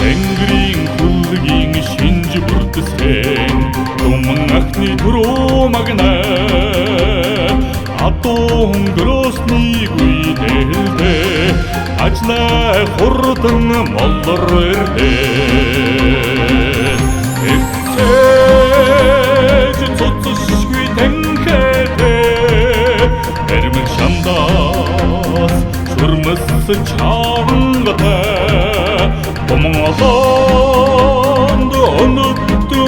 Тэнгэрийн хөлгийн шинж бүрдсэн Думан ахны түрүү магнаа Адуу өнгөрөөснийг үедэлдээ Ажлаа хурдан моллор ирлээ Эцэж цуцшгүй тэнхээдээ Эрмэг шандаас шүрмэс чангатай Бомон олонд өнөд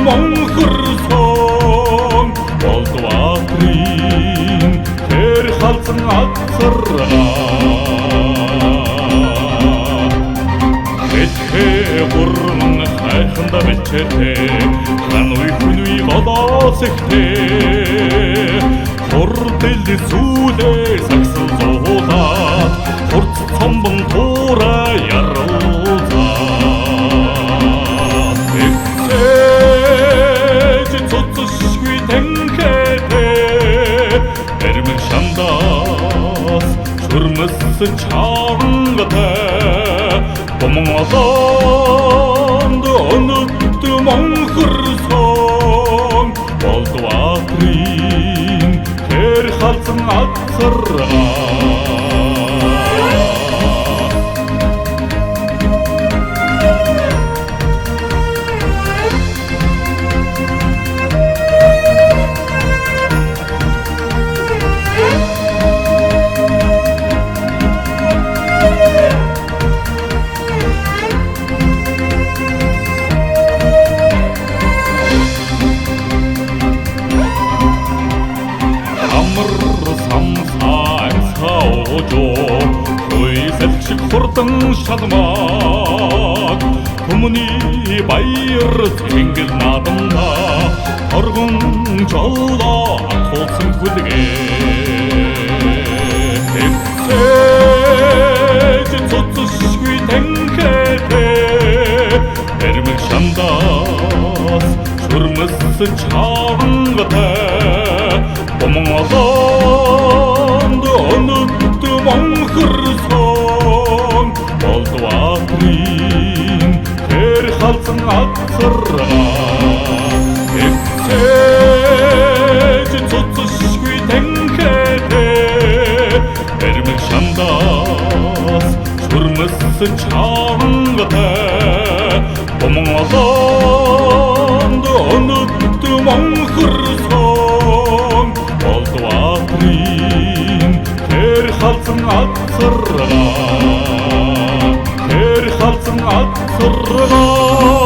монхорсон Болдватрын тэр халзан атсараа Эдхээ гурман хайханда бэлчээртэй Хануй хүнуй голоос ихтэй Хурдэл зүүлээ саксал зуулаад Хурц цомбон тура яруулаад Эцэж цуцшгүй тэнхээдээ Эрмэг шандаас шүрмэс чангатай Бомон олонд өнөд монхорсон Болдватрын тэр халзан атсараа Хойсэлчиг хурдан шалмаг Хүмүүний баяр тэнгэл наданда Оргон жолоо ахуулсан хүлгээ Эцэж цуцшгүй тэнхээдээ Эрмэг шандаас шүрмэс чангатай Бомон олонд өнөд монхорсон Болдватрын тэр халзан атсараа Эцэж цуцшгүй тэнхээдээ Эрмэг шандаас шүрмэс чангатай Бомон олонд өнөд монхорсон Болдватрын тэр халзан атсараа Тэр халзан атсараа